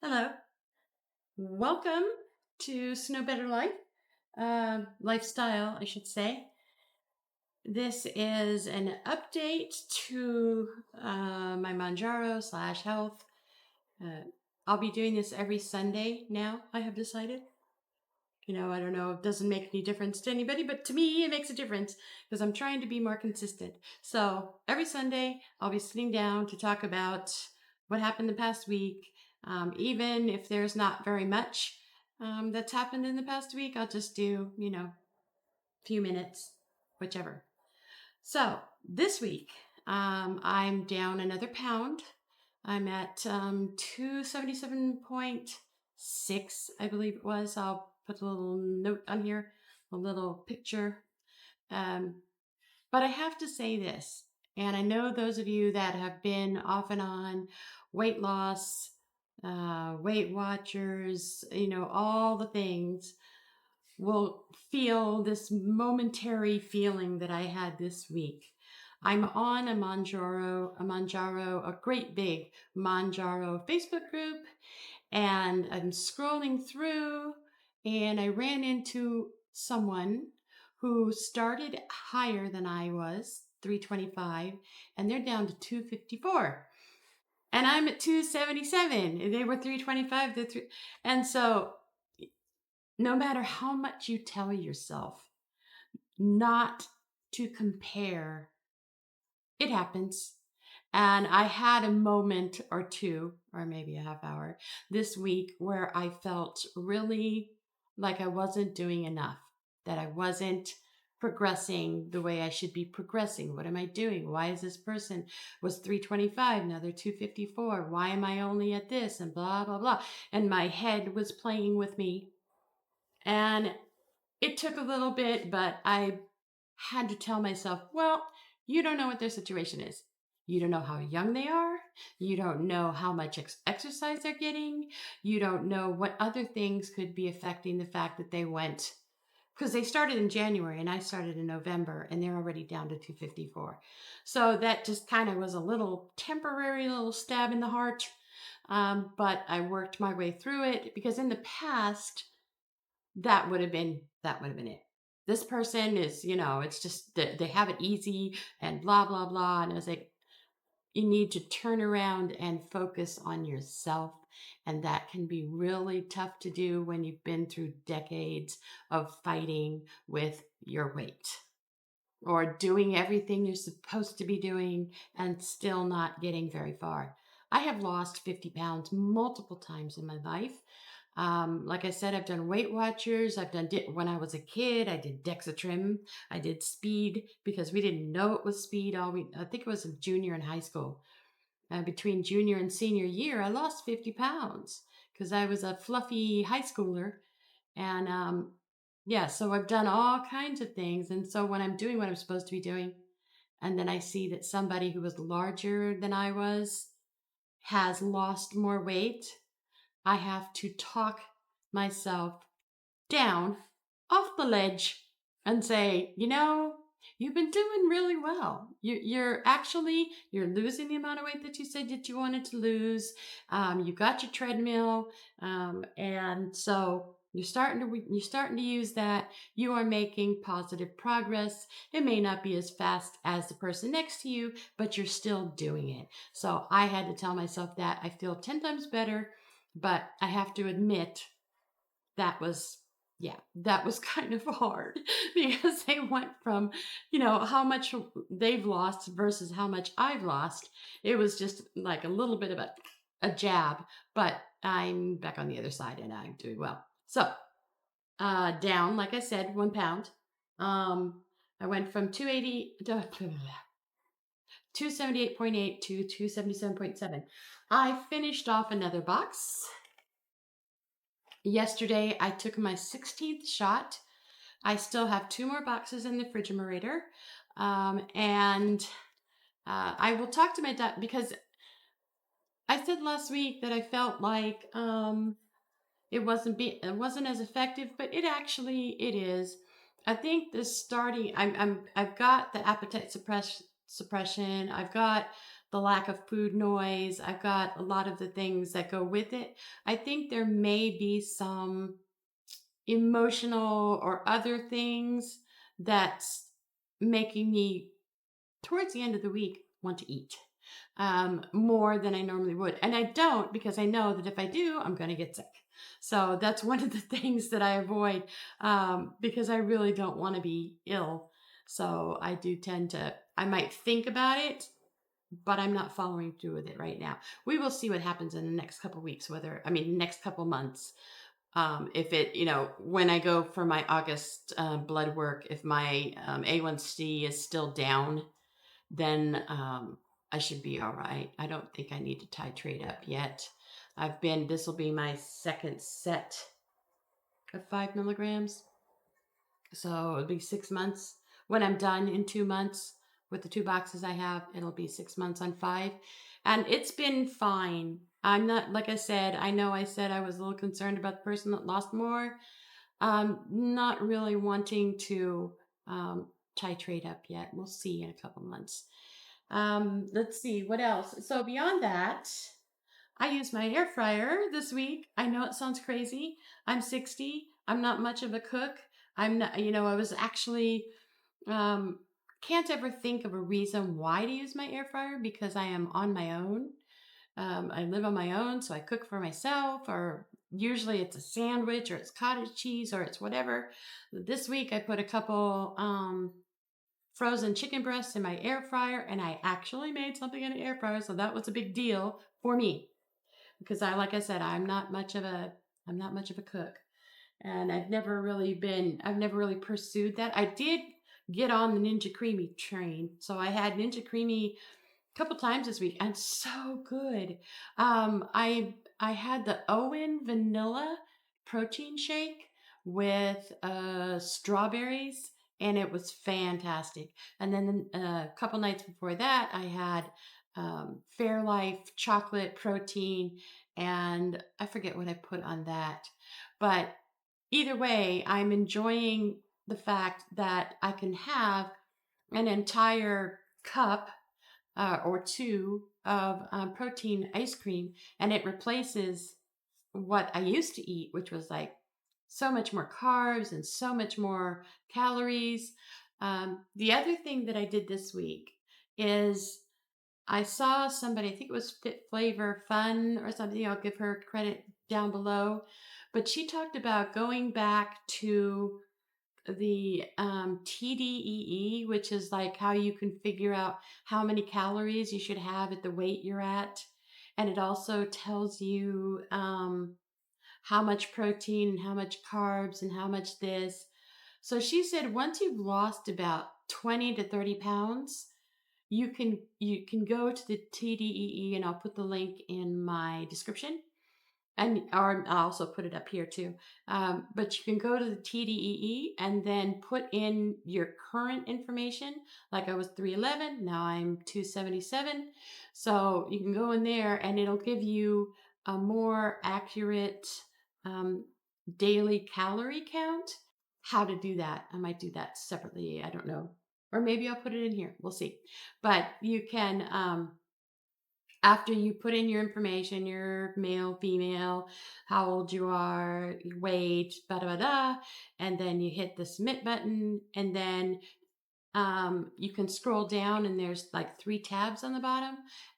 Hello. Welcome to Snow Better Life, lifestyle, I should say. This is an update to my Mounjaro / health. Uh, I'll be doing this every Sunday now, I have decided. I don't know, it doesn't make any difference to anybody, but to me, it makes a difference because I'm trying to be more consistent. So every Sunday, I'll be sitting down to talk about what happened the past week. Even if there's not very much that's happened in the past week, I'll just do, a few minutes, whichever. So this week, I'm down another pound. I'm at 277.6, I believe it was. I'll put a little note on here, a little picture. Um, but I have to say this, and I know those of you that have been off and on weight loss, Weight Watchers, all the things will feel this momentary feeling that I had this week. I'm on a great big Mounjaro Facebook group, and I'm scrolling through, and I ran into someone who started higher than I was, 325, and they're down to 254. And I'm at 277. They were 325 to 3. And so no matter how much you tell yourself not to compare, it happens. And I had a moment or two, or maybe a half hour this week where I felt really like I wasn't doing enough, that I wasn't progressing the way I should be progressing. What am I doing? Why is this person was 325, now they're 254? Why am I only at this? And blah, blah, blah. And my head was playing with me. And it took a little bit, but I had to tell myself, well, you don't know what their situation is. You don't know how young they are. You don't know how much exercise they're getting. You don't know what other things could be affecting the fact that they went, because they started in January and I started in November, and they're already down to 254. So that just kind of was a little temporary little stab in the heart. But I worked my way through it because in the past, that would have been it. This person is, it's just that they have it easy and blah blah blah. And I was like, you need to turn around and focus on yourself. And that can be really tough to do when you've been through decades of fighting with your weight or doing everything you're supposed to be doing and still not getting very far. I have lost 50 pounds multiple times in my life. Like I said, I've done Weight Watchers. When I was a kid, I did Dexatrim. I did speed because we didn't know it was speed. I think it was a junior in high school. Between junior and senior year, I lost 50 pounds because I was a fluffy high schooler. And yeah, so I've done all kinds of things. And so when I'm doing what I'm supposed to be doing, and then I see that somebody who was larger than I was has lost more weight, I have to talk myself down off the ledge and say, you've been doing really well. You're losing the amount of weight that you said that you wanted to lose. You got your treadmill, and so you're starting to use that. You are making positive progress. It may not be as fast as the person next to you, but you're still doing it. So I had to tell myself that. I feel 10 times better, but I have to admit that was that was kind of hard because they went from, how much they've lost versus how much I've lost. It was just like a little bit of a jab, but I'm back on the other side and I'm doing well. So, down, like I said, 1 pound. I went from 278.8 to 277.7. I finished off another box. Yesterday, I took my 16th shot. I still have 2 more boxes in the refrigerator. And I will talk to my doctor because I said last week that I felt like it wasn't as effective, but it is. I think I've got the appetite suppression. I've got the lack of food noise. I've got a lot of the things that go with it. I think there may be some emotional or other things that's making me towards the end of the week want to eat more than I normally would. And I don't, because I know that if I do, I'm going to get sick. So that's one of the things that I avoid, because I really don't want to be ill. So I do tend to, I might think about it, but I'm not following through with it right now. We will see what happens in the next couple weeks, next couple months. If it, when I go for my August blood work, if my A1C is still down, then I should be all right. I don't think I need to titrate up yet. This will be my second set of 5 milligrams. So it'll be 6 months. When I'm done in 2 months with the 2 boxes I have, it'll be 6 months on five. And it's been fine. I'm not, like I said, I know I said I was a little concerned about the person that lost more. Not really wanting to titrate up yet. We'll see in a couple months. Let's see what else. So beyond that, I used my air fryer this week. I know it sounds crazy. I'm 60. I'm not much of a cook. I'm not, I was actually, um, can't ever think of a reason why to use my air fryer because I am on my own. I live on my own, so I cook for myself, or usually it's a sandwich, or it's cottage cheese, or it's whatever. This week I put a couple frozen chicken breasts in my air fryer, and I actually made something in an air fryer, so that was a big deal for me because like I said, I'm not much of a cook, and I've never really pursued that. I did get on the Ninja Creamy train, so I had Ninja Creamy couple times this week and so good. I had the Owen vanilla protein shake with strawberries, and it was fantastic. And then a couple nights before that, I had Fairlife chocolate protein, and I forget what I put on that. But either way, I'm enjoying the fact that I can have an entire cup or two of protein ice cream, and it replaces what I used to eat, which was like so much more carbs and so much more calories. The other thing that I did this week is I saw somebody, I think it was Fit Flavor Fun or something. I'll give her credit down below. But she talked about going back to the TDEE, which is like how you can figure out how many calories you should have at the weight you're at. And it also tells you how much protein and how much carbs and how much this. So she said once you've lost about 20 to 30 pounds, you can go to the TDEE, and I'll put the link in my description, and or I'll also put it up here too. But you can go to the TDEE and then put in your current information. Like I was 311, now I'm 277. So you can go in there and it'll give you a more accurate um, daily calorie count. How to do that? I might do that separately. I don't know. Or maybe I'll put it in here. We'll see. But you can after you put in your information, your male, female, how old you are, your weight, da da da, and then you hit the submit button, and then you can scroll down, and there's like three tabs on the bottom.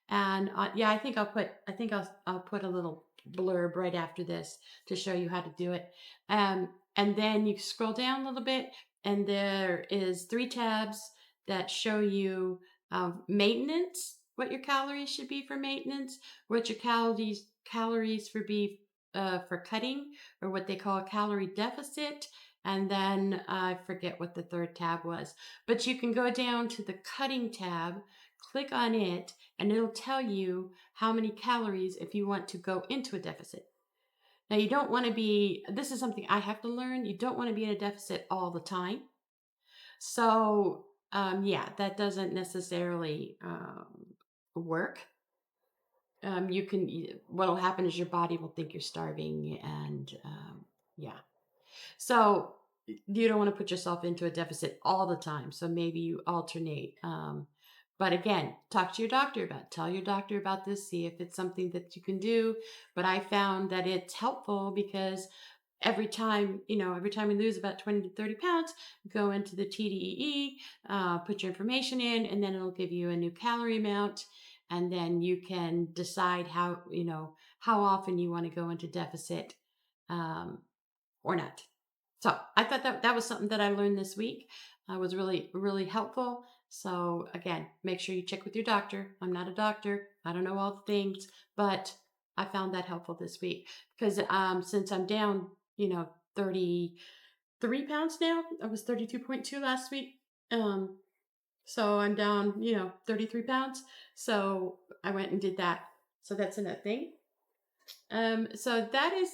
And yeah, I'll put a little blurb right after this to show you how to do it. And then you scroll down a little bit, and there is three tabs that show you maintenance, what your calories should be for maintenance, what your calories for cutting, or what they call a calorie deficit. And then I forget what the third tab was. But you can go down to the cutting tab, click on it, and it'll tell you how many calories if you want to go into a deficit. Now, you don't want to be, this is something I have to learn, you don't want to be in a deficit all the time. So, yeah, that doesn't necessarily work. What'll happen is your body will think you're starving, and yeah. So you don't want to put yourself into a deficit all the time. So maybe you alternate. But again, talk to your doctor about it. Tell your doctor about this, see if it's something that you can do. But I found that it's helpful because every time you lose about 20 to 30 pounds, go into the TDEE, put your information in, and then it'll give you a new calorie amount. And then you can decide how often you want to go into deficit, um, or not. So I thought that that was something that I learned this week. Was really, really helpful. So again, make sure you check with your doctor. I'm not a doctor. I don't know all the things, but I found that helpful this week because since I'm down, 33 pounds now. I was 32.2 last week. Um, so I'm down, 33 pounds. So I went and did that. So that's another thing. So that is,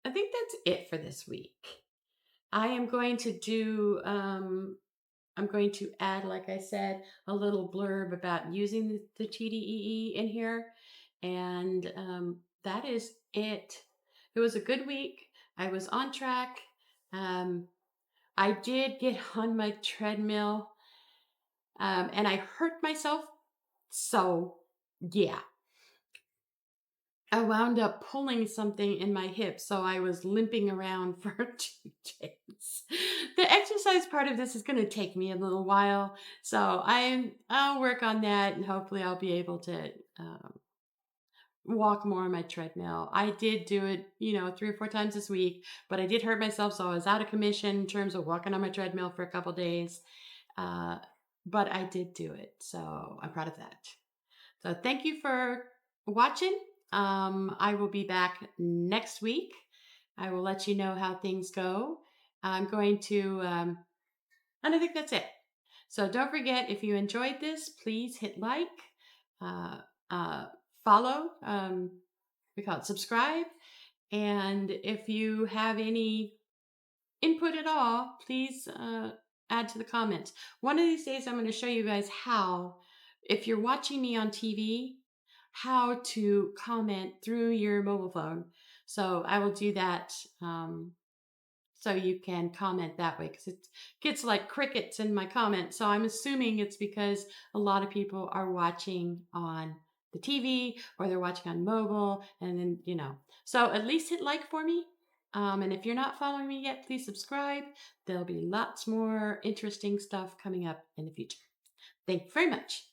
I think that's it for this week. I am going to I'm going to add, like I said, a little blurb about using the TDEE in here. And that is it. It was a good week. I was on track. Um, I did get on my treadmill, and I hurt myself. So, yeah, I wound up pulling something in my hip, so I was limping around for 2 days. The exercise part of this is going to take me a little while, so I'll work on that, and hopefully I'll be able to um, walk more on my treadmill. I did do it, 3 or 4 times this week, but I did hurt myself, so I was out of commission in terms of walking on my treadmill for a couple days. Uh, but I did do it, so I'm proud of that. So thank you for watching. I will be back next week. I will let you know how things go. I'm going to, and I think that's it. So don't forget, if you enjoyed this, please hit like, uh, uh, follow, we call it subscribe. And if you have any input at all, please add to the comments. One of these days, I'm going to show you guys how, if you're watching me on TV, how to comment through your mobile phone. So I will do that, so you can comment that way because it gets like crickets in my comments. So I'm assuming it's because a lot of people are watching on the TV or they're watching on mobile, and then So at least hit like for me. And if you're not following me yet, please subscribe. There'll be lots more interesting stuff coming up in the future. Thank you very much.